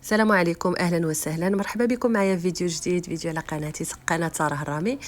السلام عليكم، اهلا وسهلا، مرحبا بكم معايا في فيديو جديد، فيديو على قناتي قناه ساره هرامي.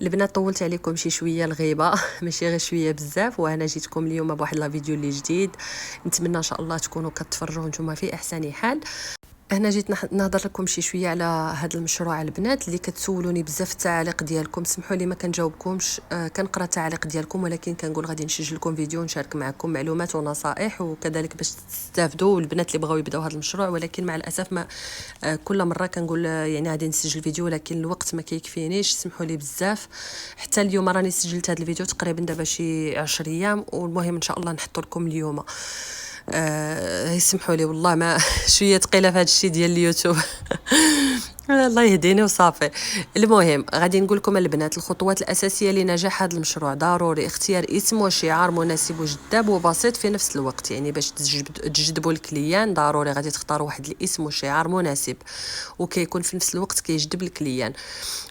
البنات طولت عليكم شي شويه الغيبه ماشي غير شويه بزاف، وانا جيتكم اليوم بواحد لا فيديو اللي جديد. نتمنى ان شاء الله تكونوا كتفرجوا نتوما في احسن حال. هنا جيت نهضر لكم شي شويه على هذا المشروع البنات اللي كتسولوني بزاف التعاليق ديالكم. سمحوا لي ما كنجاوبكمش، كنقرا التعاليق ديالكم، ولكن كنقول غادي نسجل لكم فيديو ونشارك معكم معلومات ونصائح وكذلك باش تستافدوا البنات اللي بغاو يبداو هذا المشروع. ولكن مع الاسف ما كل مره كنقول يعني غادي نسجل فيديو، ولكن الوقت ما كيكفينيش، سمحوا لي بزاف. حتى اليوم راني سجلت هذا الفيديو تقريبا دابا شي 10 ايام، والمهم ان شاء الله نحطو لكم اليوم. يسمحوا لي والله ما شويه ثقيله في هذا الشيء ديال اليوتيوب الله يهديني وصافي. المهم غادي نقول لكم البنات الخطوات الاساسيه لنجاح هذا المشروع. ضروري اختيار اسم وشعار مناسب وجذاب وبسيط في نفس الوقت، يعني باش تجذبوا الكليان ضروري غادي تختاروا واحد الاسم وشعار مناسب وكيكون في نفس الوقت كيجذب الكليان.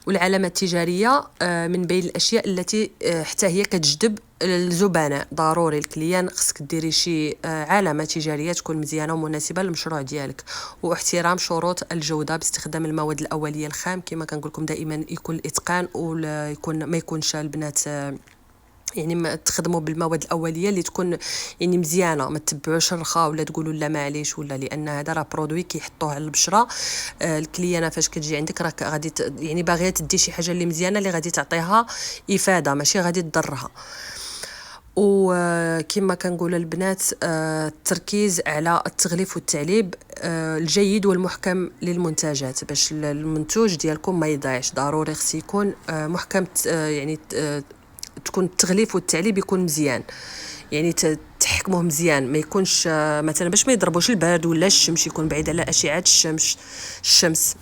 والعلامه التجاريه من بين الاشياء التي حتى هي كتجذب الزبناء. ضروري الكليان خصك ديري شي علامه تجاريه تكون مزيانه ومناسبه للمشروع ديالك. واحترام شروط الجوده باستخدام المواد الاوليه الخام، كما كنقول لكم دائما يكون الاتقان ولا يكون ما يكونش البنات يعني ما تخدموا بالمواد الاوليه اللي تكون يعني مزيانه، ما تتبعوش الرخاء ولا تقولوا لا معليش ولا، لان هذا راه برودوي كيحطوه على البشره. الكليانه فاش كتجي عندك راك غادي يعني باغيه تدي شي حاجه اللي مزيانه اللي غادي تعطيها افاده ماشي غادي تضرها. وكما كنقول البنات التركيز على التغليف والتعليب الجيد والمحكم للمنتجات باش المنتوج ديالكم ما يضيعش. ضروري خص يكون محكم، يعني تكون التغليف والتعليب يكون مزيان، يعني تحكموه مزيان، ما يكونش مثلا باش ما يضربوش البرد ولا الشمس، يكون بعيد على اشعه الشمس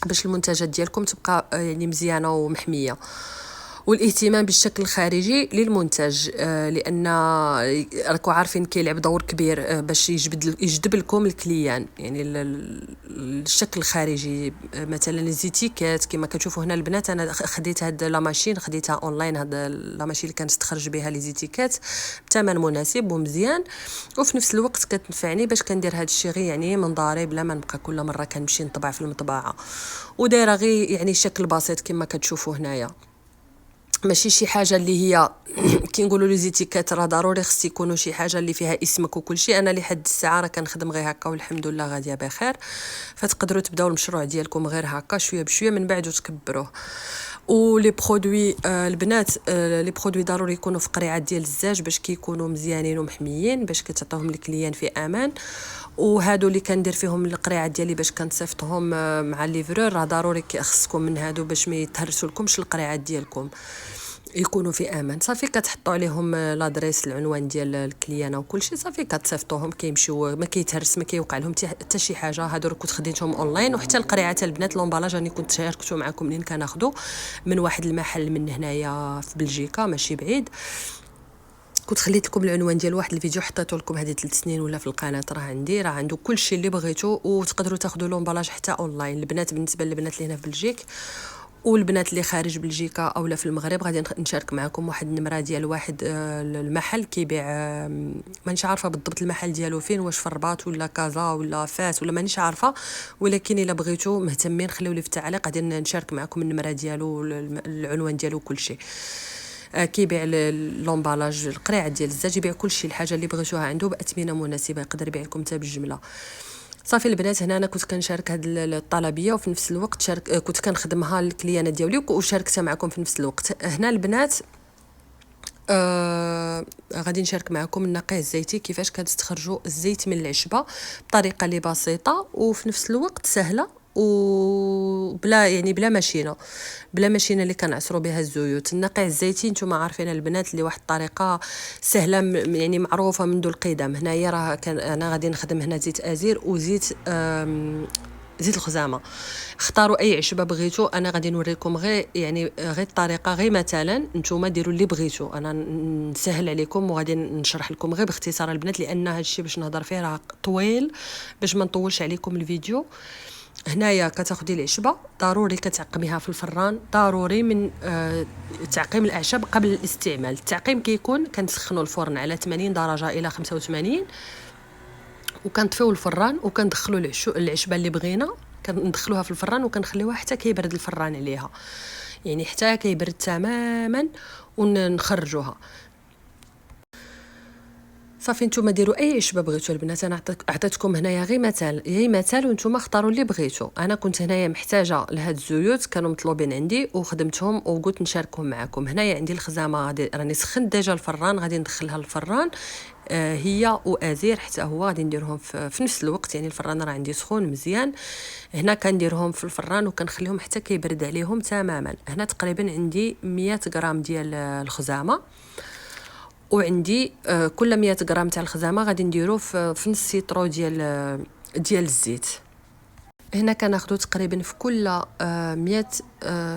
باش المنتجات ديالكم تبقى يعني مزيانه ومحميه. والاهتمام بالشكل الخارجي للمنتج، لان راكم عارفين كيلعب دور كبير باش يجذب لكم الكليان. يعني الشكل الخارجي مثلا الزيتيكات كما كتشوفوا هنا البنات. انا خديت هاد لا ماشين، خديتها اونلاين، هاد لا ماشين اللي كنستخرج بها لي زيتيكات بثمن مناسب ومزيان، وفي نفس الوقت كتنفعني باش كندير هاد الشيء غير يعني من داري بلا ما نبقى كل مره كنمشي نطبع في المطبعه. ودايره غير يعني شكل بسيط كما كتشوفوا هنايا، ماشي شي حاجه اللي هي كي نقولوا لي زيتيكات راه ضروري خص يكونوا شي حاجه اللي فيها اسمك وكل شيء. انا لحد الساعه راه كنخدم غير هكا والحمد لله غاديه بخير، فتقدروا تبداو المشروع ديالكم غير هكا شويه بشويه من بعد وتكبروه. ولي برودوي البنات لي برودوي ضروري يكونوا في قريعه ديال الزاج باش كيكونوا مزيانين ومحميين باش كتعطيهم للكليان في امان. وهادو اللي كندير فيهم القريعه ديالي باش كنصيفطهم مع الليفرور، راه ضروري خصكم من هادو باش ما يتهرسوا لكمش القريعات ديالكم، يكونوا في امان. صافي كتحطوا عليهم لادريس العنوان ديال الكليانه وكل شيء، صافي كتصيفطوهم كيمشيو ما كيتهرس ما كيوقع لهم حتى شي حاجه. هادو كنت خديتهم اونلاين. وحتى القريعات البنات لومبالاج راني كنت شاركته معكم منين كناخذو من واحد المحل من هنايا في بلجيكا ماشي بعيد. كنت خليت لكم العنوان ديال واحد الفيديو حطيته لكم هذه 3 سنين ولا في القناه، راه عندي راه عنده كل شيء اللي بغيتو، وتقدروا تاخذوا لومبالاج حتى اونلاين. البنات بالنسبه للبنات اللي هنا في بلجيك والبنات اللي خارج بلجيكا اولا في المغرب غادي نشارك معكم واحد النمره ديال واحد المحل كيبيع مانيش عارفه بالضبط المحل ديالو فين، واش في الرباط ولا كازا ولا فاس ولا مانيش عارفه، ولكن الا بغيتو مهتمين خليو لي في التعليق غادي نشارك معكم النمره ديالو العنوان ديالو كل شيء. كيبيع لومبالاج القريعه ديال الزاج، يبيع كل شيء الحاجه اللي بغيتوها عنده باثمنه مناسبه، يقدر يبيع لكم حتى بالجمله. صافي البنات هنا انا كنت كنشارك هاد الطلبيه وفي نفس الوقت كنت كنخدمها للكليانه ديالي وشاركتها معكم في نفس الوقت. هنا البنات غادي نشارك معكم النقيه الزيتي، كيفاش كتستخرجوا الزيت من العشبه بطريقه اللي بسيطه وفي نفس الوقت سهله وبلا يعني بلا ماشينه اللي كنعصروا بها الزيوت. النقيع الزيتي نتوما عارفين البنات اللي واحد الطريقه سهله يعني معروفه منذ القدم. هنايا راه انا غادي نخدم هنا زيت ازير وزيت زيت الخزامه. اختاروا اي عشبه بغيتو، انا غادي نوريكم غير يعني غير الطريقه، غير مثلا نتوما ديروا اللي بغيتو، انا نسهل عليكم وغادي نشرح لكم غير باختصار البنات، لان هذا الشيء باش نهضر فيه راه طويل باش ما نطولش عليكم الفيديو. هنايا كتاخدي العشبه ضروري كتعقميها في الفران، ضروري من تعقيم الاعشاب قبل الاستعمال. التعقيم كيكون كنسخنوا الفرن على 80 درجه الى 85 وكنطفيو الفران وكندخلوا العشبه اللي بغينا، كندخلوها في الفران وكنخليوها حتى كيبرد الفران عليها، يعني حتى كيبرد تماما ونخرجوها. صافي نتوما ديروا اي عشبه بغيتو البنات. انا عطيتكم هنايا غير مثال وانتوما اختاروا اللي بغيتو. انا كنت هنايا محتاجه لهاد الزيوت كانوا مطلوبين عندي وخدمتهم وقلت نشاركهم معكم. هنايا عندي الخزامه غادي راني سخنت ديجا الفران، غادي ندخلها للفران هي وازير حتى هو غادي نديرهم في نفس الوقت، يعني الفران راه عندي سخون مزيان. هنا كنديرهم في الفران وكنخليهم حتى كيبرد عليهم تماما. هنا تقريبا عندي 100 غرام ديال الخزامه، وعندي كل 100 غرام تاع الخزامه غادي نديرو في نص سيترو ديال الزيت. هنا كناخذوا تقريبا في كل 100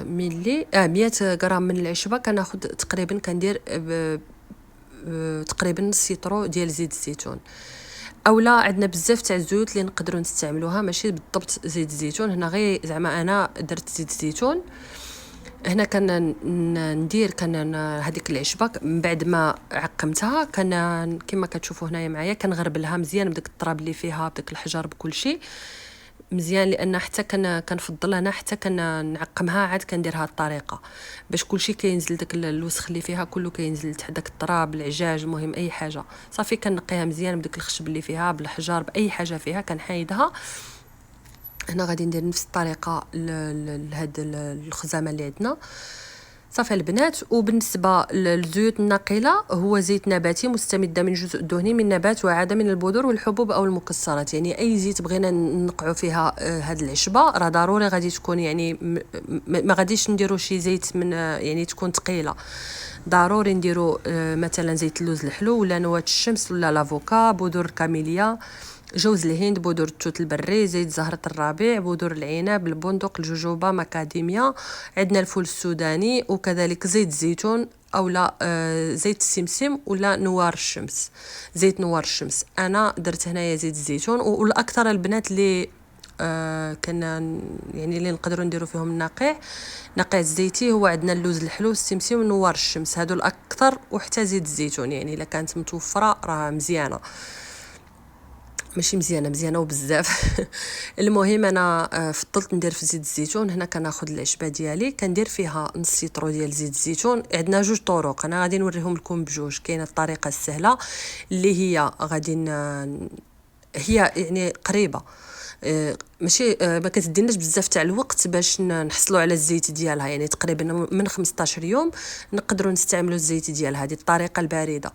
ملي 100 غرام من العشبه كناخذ تقريبا كندير تقريبا نص سيترو ديال زيت الزيتون. اولا عندنا بزاف تاع الزيوت اللي نقدروا نستعملوها ماشي بالضبط زيت الزيتون. هنا غير زعما انا درت زيت الزيتون. هنا ندير هذيك العشبه من بعد ما عقمتها كما كتشوفوا هنايا معايا كنغربلها مزيان بداك التراب اللي فيها بداك الحجر بكل شيء مزيان، لان حتى كنفضل انا حتى كنعقمها عاد كندير هذه الطريقه باش كلشي كينزل داك الوسخ اللي فيها كله كينزل تحت داك التراب العجاج المهم اي حاجه. صافي كنقيها مزيان بداك الخشب اللي فيها بالحجر باي حاجه فيها كنحيدها. هنا غادي ندير نفس الطريقه لهاد الخزامه اللي عندنا. صافي البنات. وبالنسبه للزيوت الناقله هو زيت نباتي مستمده من جزء دهني من نبات وعاده من البذور والحبوب او المكسرات، يعني اي زيت بغينا نقعوا فيها هاد العشبه راه ضروري غادي تكون يعني ما غاديش نديروا شي زيت من يعني تكون ثقيله، ضروري نديروا مثلا زيت اللوز الحلو ولا نواه الشمس ولا لافوكا، بذور الكاميليا، جوز الهند، بذور التوت البري، زيت زهرة الربيع، بذور العنب، البندق، الجوجوبا، مكاديميا، عندنا الفول السوداني، وكذلك زيت الزيتون او لا زيت السمسم ولا نوار الشمس، زيت نوار الشمس. انا درت هنايا زيت الزيتون، والاكثر البنات اللي كنا يعني اللي نقدروا نديروا فيهم النقيع الزيتي هو عندنا اللوز الحلو، السمسم ونوار الشمس، هادو الاكثر، وحتى زيت الزيتون يعني الا كانت متوفره راه مزيانه، ماشي مزيانه وبزاف. المهم انا فضلت ندير في زيت الزيتون. هنا كناخذ العشبه ديالي كندير فيها نص سيترو ديال زيت الزيتون. عندنا جوج طرق، انا غادي نوريهم لكم بجوج. كاينه الطريقه السهله اللي هي غادي هي يعني قريبه ماشي ما كتديناش بزاف تاع الوقت باش نحصلوا على الزيت ديالها، يعني تقريبا من 15 يوم نقدروا نستعملوا الزيت ديال هذه الطريقه البارده.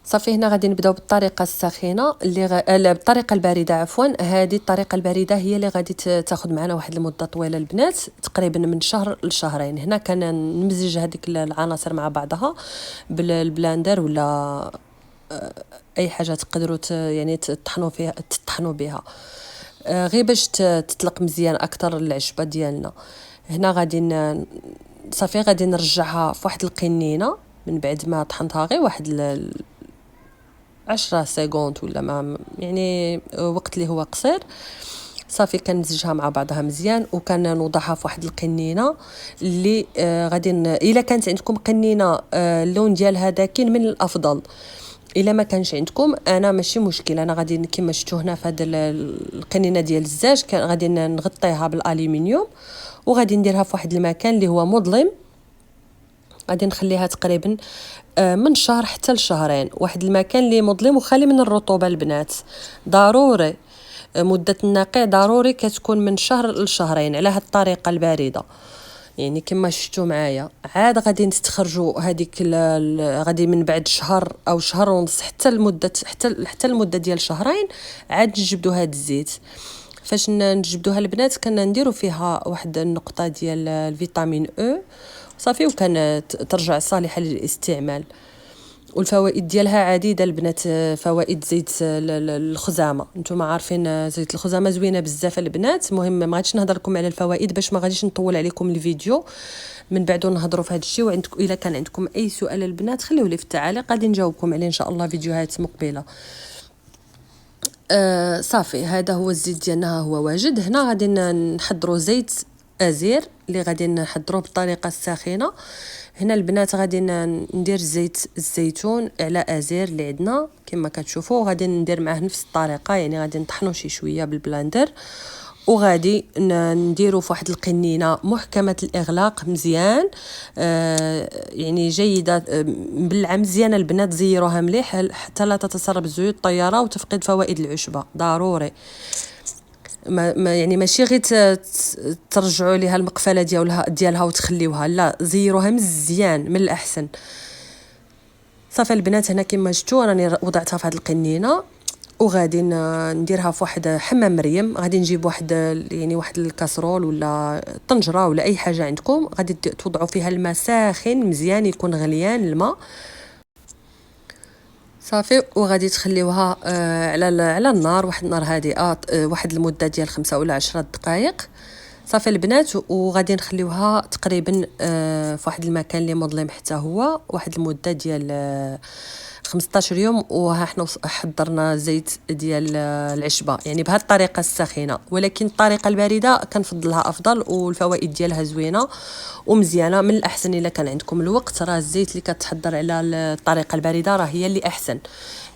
صافي هنا غادي نبداو بالطريقه الساخنه اللي بالطريقه البارده عفوا. هذه الطريقه البارده هي اللي غادي تاخذ معنا واحد المده طويله البنات، تقريبا من شهر لشهرين. هنا نمزج هذيك العناصر مع بعضها بالبلاندر ولا اي حاجه تقدروا يعني تطحنوا بها غير باش تطلق مزيان اكثر العشبه ديالنا. هنا صافي غادي نرجعها في واحد القنينه من بعد ما طحنتها غير واحد 10 سكوند ولا ما يعني وقت اللي هو قصير. صافي كنمزجها مع بعضها مزيان وكنوضعها في واحد القنينه اللي غادي الا كانت عندكم قنينه اللون ديالها داكن من الافضل. الا ما كانش عندكم انا ماشي مشكل، انا غادي كما شفتوا هنا في هذه القنينه ديال الزاج غادي نغطيها بالالومنيوم وغادي نديرها في واحد المكان اللي هو مظلم. غادي نخليها تقريبا من شهر حتى لشهرين، واحد المكان اللي مظلم وخالي من الرطوبه البنات. ضروري مده النقيع ضروري كتكون من شهر لشهرين على هاد الطريقه البارده، يعني كما شفتوا معايا. عاد غادي نستخرجوا هذيك غادي من بعد شهر او شهر ونص حتى المده ديال شهرين عاد نجبدوا هاد الزيت. فاش نجبدوها البنات كنا نديروا فيها واحد النقطه ديال الفيتامين او صافي وكانت ترجع صالحه للاستعمال. والفوائد ديالها عديده البنات، فوائد زيت الخزامه نتوما عارفين زيت الخزامه زوينه بزاف البنات. المهم ما غاديش نهضر لكم على الفوائد باش ما غاديش نطول عليكم الفيديو، من بعد نهضروا في هذا الشيء. وعندكم الا كان عندكم اي سؤال البنات خليوه لي في التعاليق غادي نجاوبكم عليه ان شاء الله فيديوهات مقبله. صافي هذا هو الزيت ديالنا هو واجد. هنا غادي نحضروا زيت ازير اللي غادي نحضروه بالطريقه الساخنه. هنا البنات غادي ندير زيت الزيتون على ازير اللي عندنا كما كتشوفوا، غادي ندير معاه نفس الطريقه، يعني غادي نطحنوا شي شويه بالبلاندر، وغادي نديرو فواحد القنينه محكمه الاغلاق مزيان، يعني جيده، مبلعه مزيان البنات، زيروها مليح حتى لا تتسرب الزيوت الطياره وتفقد فوائد العشبه، ضروري ما يعني ماشي غير ترجعوا ليها المقفله ديالها وتخليوها، لا زيروها مزيان من الاحسن. صافي البنات هنا كما شفتوا راني وضعتها في هذه القنينه، وغادي نديرها في واحد حمام مريم. غادي نجيب واحد يعني واحد الكاسرول ولا طنجره ولا اي حاجه عندكم، غادي توضعوا فيها الماء ساخن مزيان، يكون غليان الماء صافي، وغادي تخليوها على النار، واحد النار هادئه، واحد المده ديال 5 ولا 10 دقائق. صافي البنات، وغادي نخليوها تقريبا في واحد المكان اللي مظلم حتى هو واحد المده ديال 15 يوم. وها حنا حضرنا زيت ديال العشبه يعني بهذه الطريقه السخينه، ولكن الطريقه البارده كنفضلها افضل والفوائد ديالها زوينه ومزيانه. من الاحسن الا كان عندكم الوقت، راه الزيت اللي كتحضر على الطريقه البارده راه هي اللي احسن،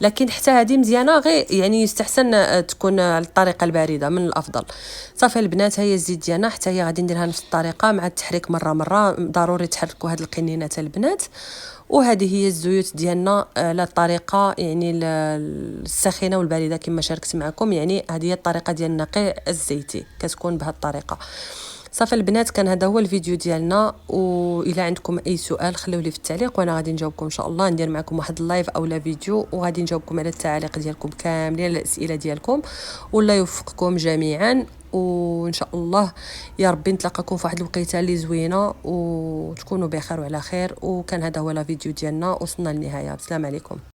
لكن حتى هذه مزيانه، غير يعني يستحسن تكون على الطريقه البارده من الافضل. صافي البنات، هي الزيت ديالنا حتى هي غادي نديرها نفس الطريقه مع التحريك مره ضروري تحركوا هاد القنينات البنات. وهذه هي الزيوت ديالنا على الطريقه يعني السخينه والبارده كما شاركت معكم، يعني هذه هي الطريقه ديال النقي الزيتي كتكون بهذه الطريقه. صافي البنات، كان هذا هو الفيديو ديالنا، والى عندكم اي سؤال خليوه لي في التعليق وانا غادي نجاوبكم ان شاء الله. ندير معكم واحد اللايف اولا فيديو وغادي نجاوبكم على التعاليق ديالكم كاملين، الاسئله ديالكم، والله يوفقكم جميعا. وان شاء الله يا ربي نتلاقاكم في واحد الوقيته اللي زوينه وتكونوا بخير وعلى خير. وكان هذا هو الفيديو ديالنا، وصلنا للنهايه. السلام عليكم.